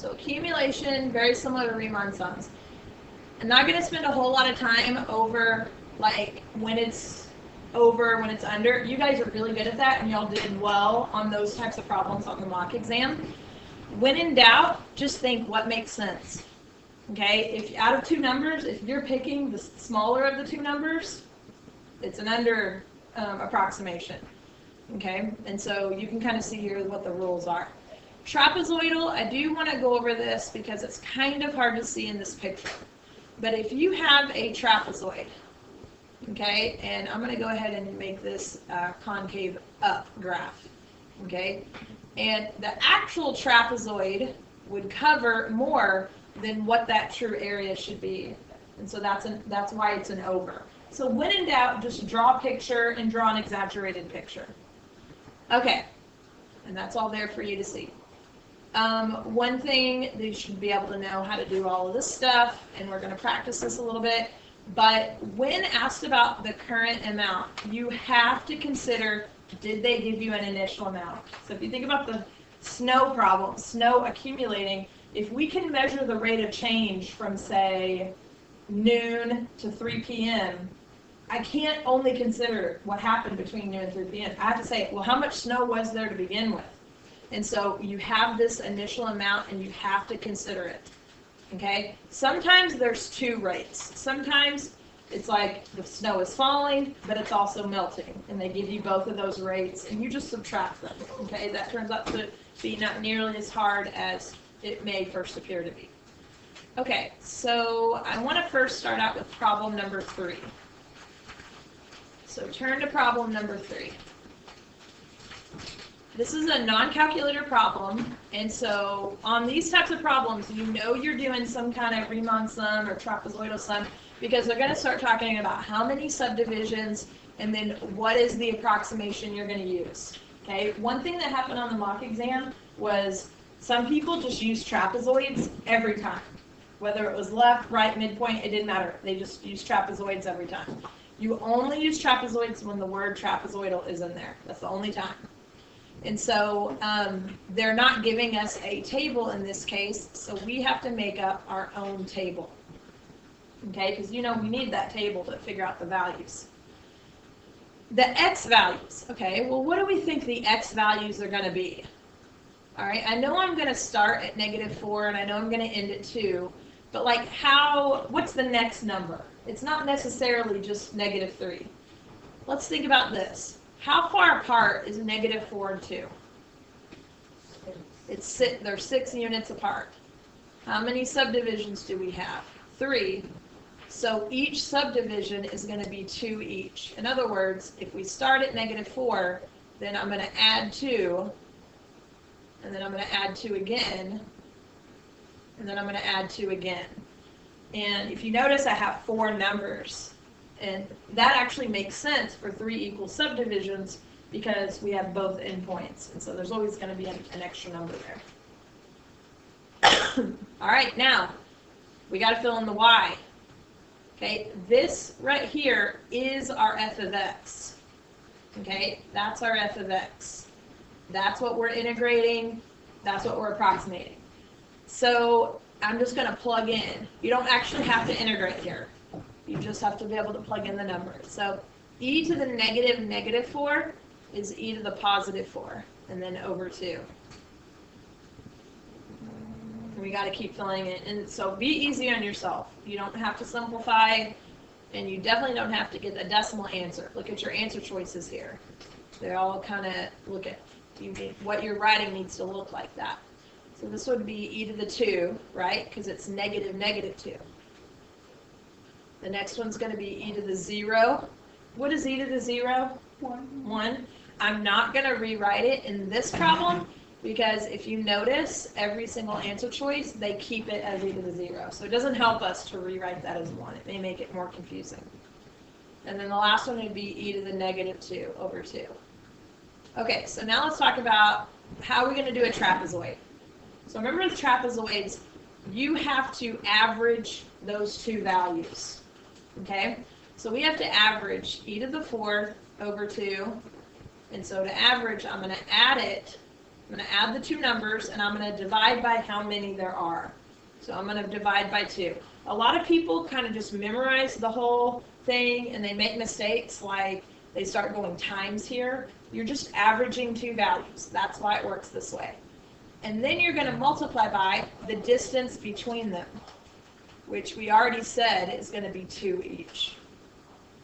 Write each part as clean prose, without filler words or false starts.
So accumulation, very similar to Riemann sums. I'm not going to spend a whole lot of time over like when it's over, when it's under. You guys are really good at that, and y'all did well on those types of problems on the mock exam. When in doubt, just think what makes sense. Okay, if out of two numbers, if you're picking the smaller of the two numbers, it's an under approximation. Okay, and so you can kind of see here what the rules are. Trapezoidal, I do want to go over this because it's kind of hard to see in this picture. But if you have a trapezoid, okay, and I'm going to go ahead and make this concave up graph, okay, and the actual trapezoid would cover more than what that true area should be, and so that's why it's an over. So when in doubt, just draw a picture and draw an exaggerated picture. Okay, and that's all there for you to see. One thing, you should be able to know how to do all of this stuff, and we're going to practice this a little bit, but when asked about the current amount, you have to consider, did they give you an initial amount? So if you think about the snow problem, snow accumulating, if we can measure the rate of change from, say, noon to 3 p.m., I can't only consider what happened between noon and 3 p.m. I have to say, well, how much snow was there to begin with? And so you have this initial amount, and you have to consider it. Okay? Sometimes there's two rates. Sometimes it's like the snow is falling, but it's also melting, and they give you both of those rates, and you just subtract them. Okay? That turns out to be not nearly as hard as it may first appear to be. Okay, so I want to first start out with problem number 3. So turn to problem number 3. This is a non-calculator problem, and so on these types of problems, you know you're doing some kind of Riemann sum or trapezoidal sum, because they're going to start talking about how many subdivisions and then what is the approximation you're going to use. Okay, one thing that happened on the mock exam was some people just used trapezoids every time. Whether it was left, right, midpoint, it didn't matter. They just used trapezoids every time. You only use trapezoids when the word trapezoidal is in there. That's the only time. And so they're not giving us a table in this case, so we have to make up our own table. Okay, because you know we need that table to figure out the values. The x values, okay, well what do we think the x values are going to be? All right, I know I'm going to start at -4 and I know I'm going to end at 2, but like what's the next number? It's not necessarily just -3. Let's think about this. How far apart is -4 and 2? They're 6 units apart. How many subdivisions do we have? 3. So each subdivision is going to be 2 each. In other words, if we start at -4, then I'm going to add 2, and then I'm going to add 2 again, and then I'm going to add 2 again. And if you notice, I have 4 numbers. And that actually makes sense for 3 equal subdivisions because we have both endpoints. And so there's always going to be an extra number there. All right, now we got to fill in the y. Okay, this right here is our f of x. Okay, that's our f of x. That's what we're integrating. That's what we're approximating. So I'm just going to plug in. You don't actually have to integrate here. You just have to be able to plug in the numbers. So e to the -4 is e to the +4, and then over 2. And we got to keep filling it. And so be easy on yourself. You don't have to simplify, and you definitely don't have to get the decimal answer. Look at your answer choices here. They all kind of look at what your writing needs to look like that. So this would be e to the 2, right? Because it's -2. The next one's going to be e to the 0. What is e to the 0? 1. I'm not going to rewrite it in this problem because if you notice, every single answer choice, they keep it as e to the 0. So it doesn't help us to rewrite that as 1. It may make it more confusing. And then the last one would be e to the -2 over 2. Okay, so now let's talk about how we're going to do a trapezoid. So remember with trapezoids, you have to average those two values. Okay, so we have to average e to the 4th over 2, and so to average, I'm going to add it I'm going to add the two numbers, and I'm going to divide by how many there are. So I'm going to divide by 2. A lot of people kind of just memorize the whole thing, and they make mistakes like they start going times here. You're just averaging two values. That's why it works this way. And then you're going to multiply by the distance between them, which we already said is going to be 2 each.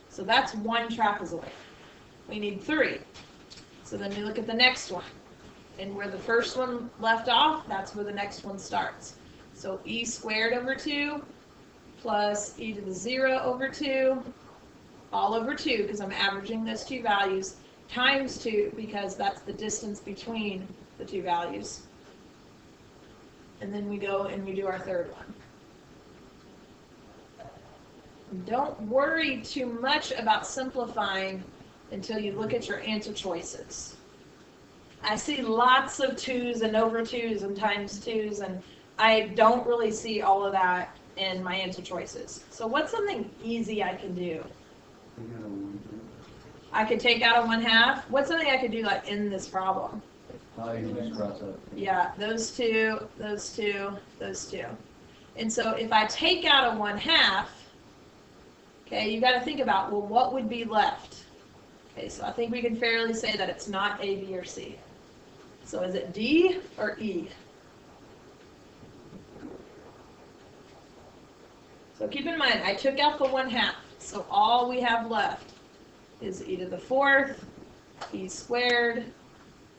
So that's one trapezoid. We need 3. So then we look at the next one. And where the first one left off, that's where the next one starts. So e squared over 2 plus e to the 0 over 2, all over 2, because I'm averaging those two values, times 2, because that's the distance between the two values. And then we go and we do our third one. Don't worry too much about simplifying until you look at your answer choices. I see lots of 2's and over 2's and times 2's, and I don't really see all of that in my answer choices. So what's something easy I can do? I could take out a 1/2. What's something I could do like in this problem? Yeah, those two, those two, those two. And so if I take out a 1/2, okay, you got to think about, well, what would be left? Okay, so I think we can fairly say that it's not A, B, or C. So is it D or E? So keep in mind, I took out the 1/2, so all we have left is e to the 4th, e squared,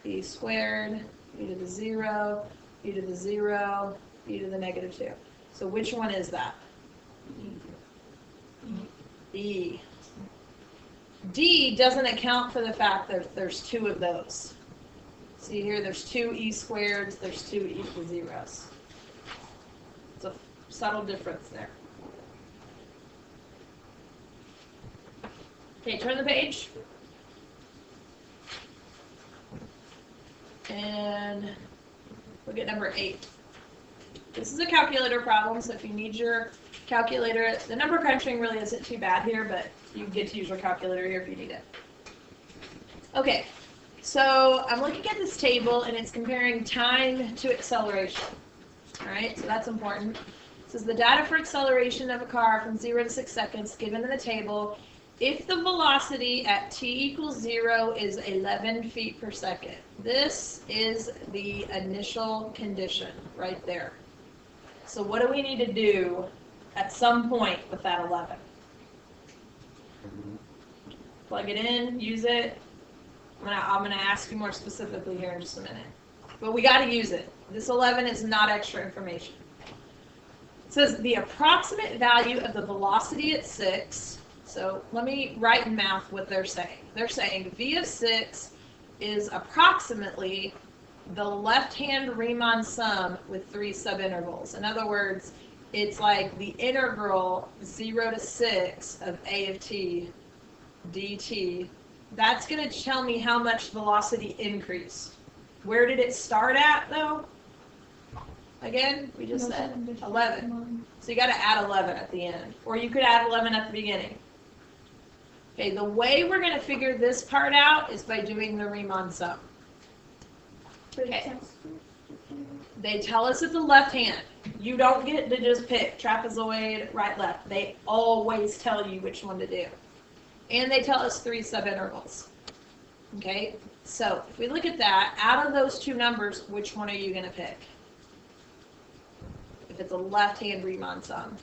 e squared, e to the 0, e to the 0, e to the negative 2. So which one is that? E. D doesn't account for the fact that there's 2 of those. See here, there's 2 e squareds, there's 2 e to the 0's. It's a subtle difference there. Okay, turn the page. And look at number 8. This is a calculator problem, so if you need your calculator, the number crunching really isn't too bad here, but you get to use your calculator here if you need it. Okay, so I'm looking at this table, and it's comparing time to acceleration. All right, so that's important. It says the data for acceleration of a car from 0 to 6 seconds given in the table. If the velocity at t equals 0 is 11 feet per second, this is the initial condition right there. So what do we need to do at some point with that 11? Plug it in, use it. I'm gonna ask you more specifically here in just a minute. But we got to use it. This 11 is not extra information. It says the approximate value of the velocity at 6. So let me write in math what they're saying. They're saying v of 6 is approximately the left-hand Riemann sum with 3 subintervals. In other words, it's like the integral 0 to 6 of a of t dt. That's going to tell me how much velocity increased. Where did it start at, though? Again, we just said 11. So you got to add 11 at the end. Or you could add 11 at the beginning. Okay, the way we're going to figure this part out is by doing the Riemann sum. Okay. They tell us it's the left hand. You don't get to just pick trapezoid, right, left. They always tell you which one to do. And they tell us 3 subintervals. Okay, so if we look at that, out of those two numbers, which one are you going to pick? If it's a left-hand Riemann sum.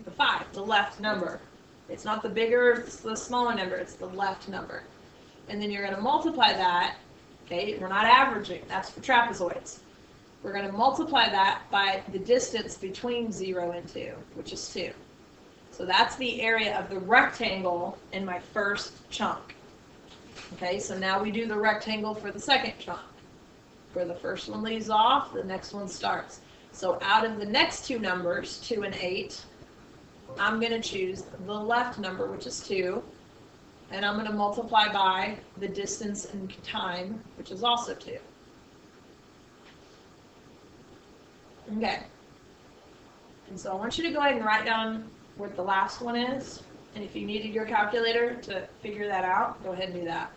The 5, the left number. It's not the bigger, it's the smaller number, it's the left number. And then you're going to multiply that, okay, we're not averaging, that's for trapezoids. We're going to multiply that by the distance between 0 and 2, which is 2. So that's the area of the rectangle in my first chunk. Okay, so now we do the rectangle for the second chunk. Where the first one leaves off, the next one starts. So out of the next two numbers, 2 and 8, I'm going to choose the left number, which is 2, and I'm going to multiply by the distance and time, which is also 2. Okay. And so I want you to go ahead and write down what the last one is, and if you needed your calculator to figure that out, go ahead and do that.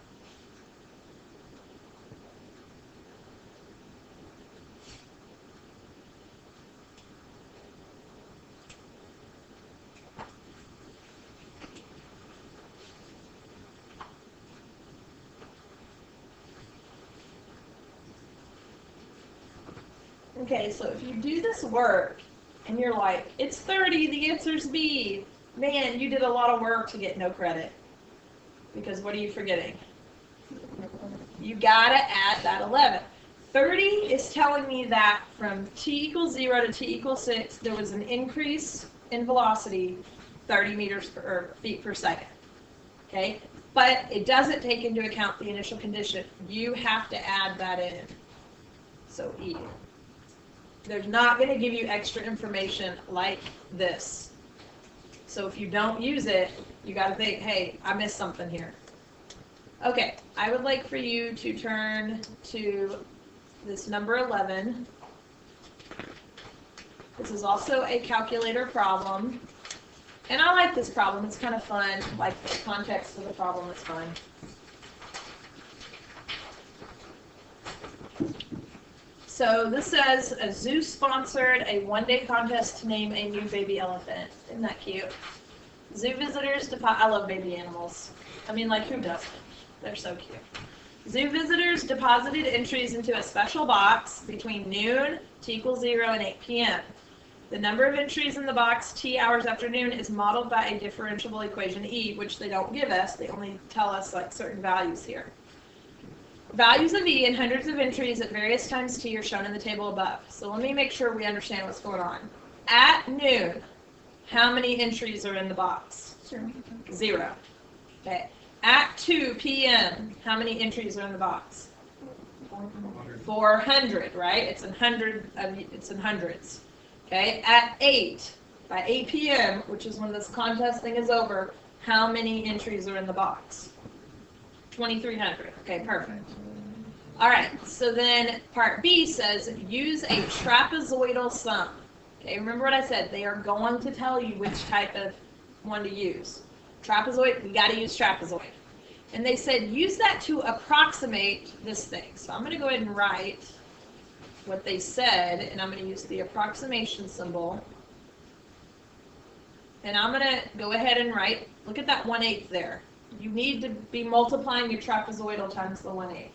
Okay, so if you do this work and you're like, it's 30, the answer's B, man, you did a lot of work to get no credit. Because what are you forgetting? You gotta add that 11. 30 is telling me that from t equals 0 to t equals 6, there was an increase in velocity 30 meters per feet per second. Okay? But it doesn't take into account the initial condition. You have to add that in. So E. They're not going to give you extra information like this. So if you don't use it, you got to think, hey, I missed something here. Okay, I would like for you to turn to this number 11. This is also a calculator problem. And I like this problem. It's kind of fun. Like the context of the problem is fun. So this says a zoo sponsored a one-day contest to name a new baby elephant. Isn't that cute? Zoo visitors I love baby animals. I mean, like, who doesn't? They're so cute. Zoo visitors deposited entries into a special box between noon, t equals 0, and 8 p.m. The number of entries in the box t hours after noon is modeled by a differentiable equation E, which they don't give us. They only tell us like certain values here. Values of E and hundreds of entries at various times t are shown in the table above. So let me make sure we understand what's going on. At noon, how many entries are in the box? 0. Okay. At 2 p.m., how many entries are in the box? 400, right? It's in hundreds. Okay. At 8, by 8 p.m., which is when this contest thing is over, how many entries are in the box? 2,300. Okay, perfect. All right, so then part B says use a trapezoidal sum. Okay, remember what I said. They are going to tell you which type of one to use. Trapezoid, we got to use trapezoid. And they said use that to approximate this thing. So I'm going to go ahead and write what they said, and I'm going to use the approximation symbol. And I'm going to go ahead and write, look at that 1/8 there. You need to be multiplying your trapezoidal times the 1/8.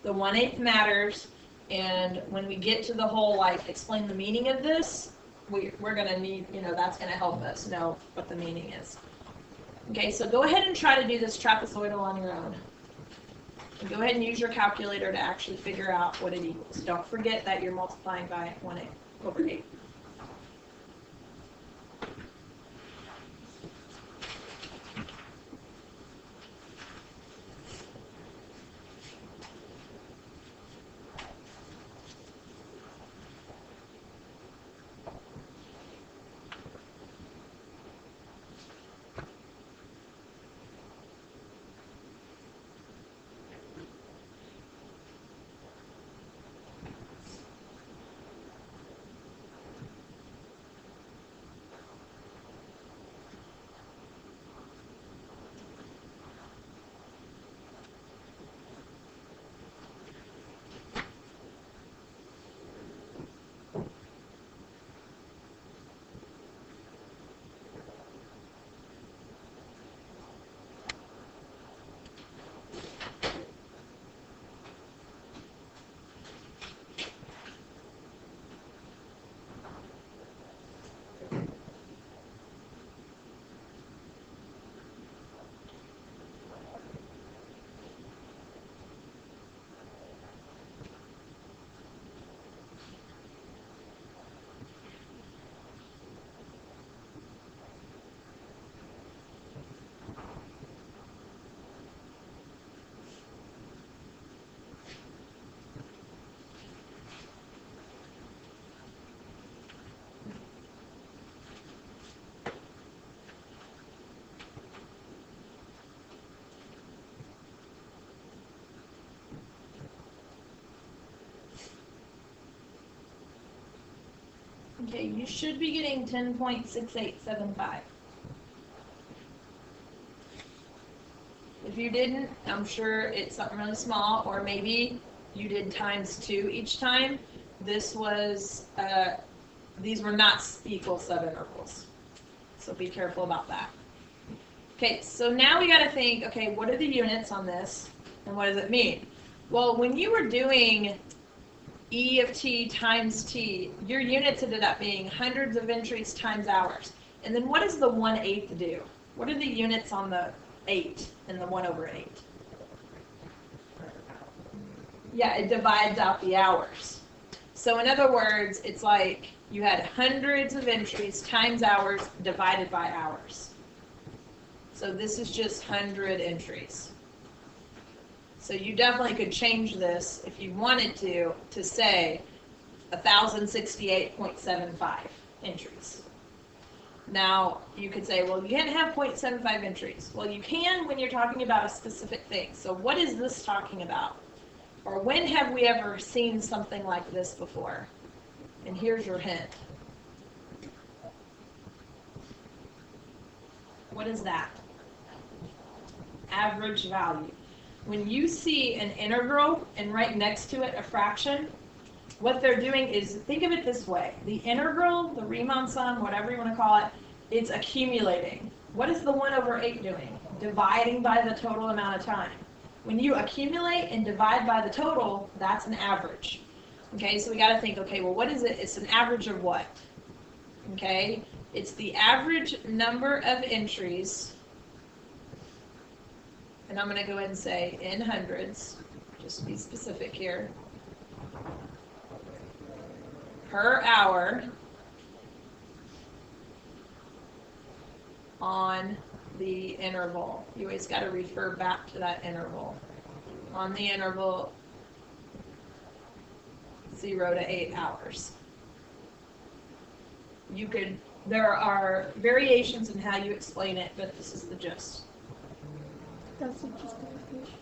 The 1/8 matters, and when we get to the whole, like, explain the meaning of this, we're going to need, that's going to help us know what the meaning is. Okay, so go ahead and try to do this trapezoidal on your own. And go ahead and use your calculator to actually figure out what it equals. Don't forget that you're multiplying by 1/8 over 8. Okay, you should be getting 10.6875. If you didn't, I'm sure it's something really small, or maybe you did times 2 each time. This was, these were not equal subintervals. So be careful about that. Okay, so now we got to think, okay, what are the units on this, and what does it mean? Well, when you were doing E of t times t, your units ended up being hundreds of entries times hours. And then what does the 1/8 do? What are the units on the 8 and the 1/8? Yeah, it divides out the hours. So in other words, it's like you had hundreds of entries times hours divided by hours. So this is just 100 entries. So you definitely could change this if you wanted to say 1,068.75 entries. Now, you could say, well, you can't have 0.75 entries. Well, you can when you're talking about a specific thing. So what is this talking about? Or when have we ever seen something like this before? And here's your hint. What is that? Average value. When you see an integral and right next to it a fraction, what they're doing is, think of it this way. The integral, the Riemann sum, whatever you want to call it, it's accumulating. What is the 1/8 doing? Dividing by the total amount of time. When you accumulate and divide by the total, that's an average. Okay, so we got to think, okay, well, what is it? It's an average of what? Okay, it's the average number of entries, and I'm going to go ahead and say in hundreds, just to be specific here, per hour on the interval. You always got to refer back to that interval. On the interval 0 to 8 hours. There are variations in how you explain it, but this is the gist. That's the justification.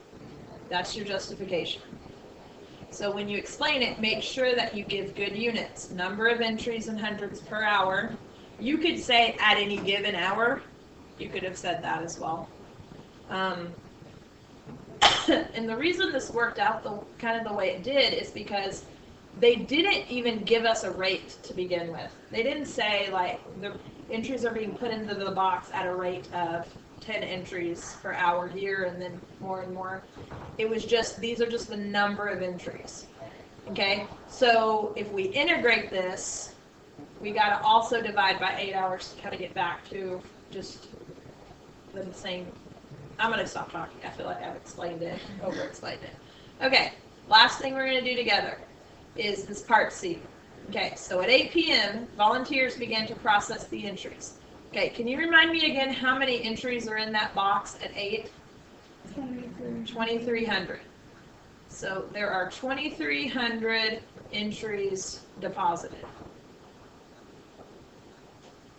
That's your justification. So when you explain it, make sure that you give good units. Number of entries in hundreds per hour. You could say at any given hour. You could have said that as well. And the reason this worked out kind of the way it did is because they didn't even give us a rate to begin with. They didn't say, like, the entries are being put into the box at a rate of 10 entries per hour here and then more and more. It was just, these are just the number of entries. Okay? So if we integrate this, we got to also divide by 8 hours to kind of get back to just the same. I'm going to stop talking. I feel like I've explained it, over-explained it. Okay, last thing we're going to do together is this part C. Okay, so at 8 p.m., volunteers began to process the entries. Okay, can you remind me again how many entries are in that box at 8? 2,300. So there are 2,300 entries deposited.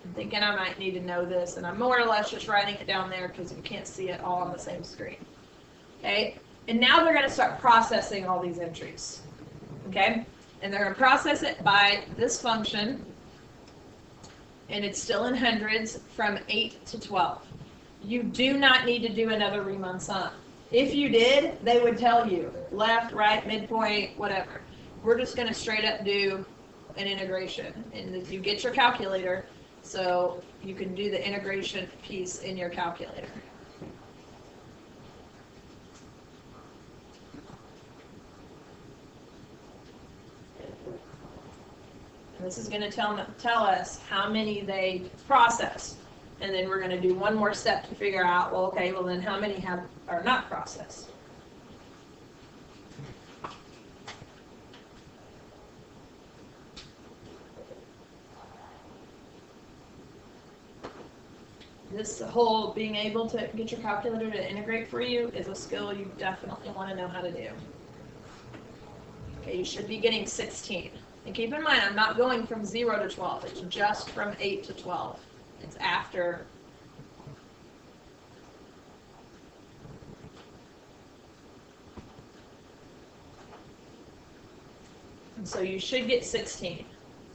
I'm thinking I might need to know this, and I'm more or less just writing it down there because you can't see it all on the same screen. Okay, and now they're going to start processing all these entries. Okay, and they're going to process it by this function, and it's still in hundreds from 8 to 12. You do not need to do another Riemann sum. If you did, they would tell you left, right, midpoint, whatever. We're just going to straight up do an integration, and if you get your calculator, so you can do the integration piece in your calculator. And this is going to tell us how many they processed. And then we're going to do one more step to figure out, well, okay, well then how many are not processed. This whole being able to get your calculator to integrate for you is a skill you definitely want to know how to do. Okay, you should be getting 16. And keep in mind, I'm not going from 0 to 12. It's just from 8 to 12. It's after. And so you should get 16.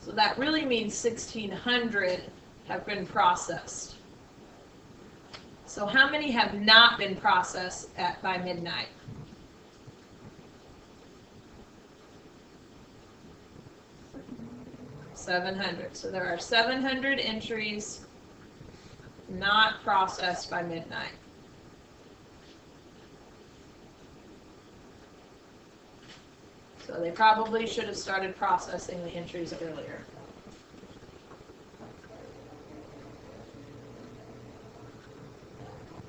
So that really means 1,600 have been processed. So how many have not been processed by midnight? 700. So there are 700 entries not processed by midnight. So they probably should have started processing the entries earlier.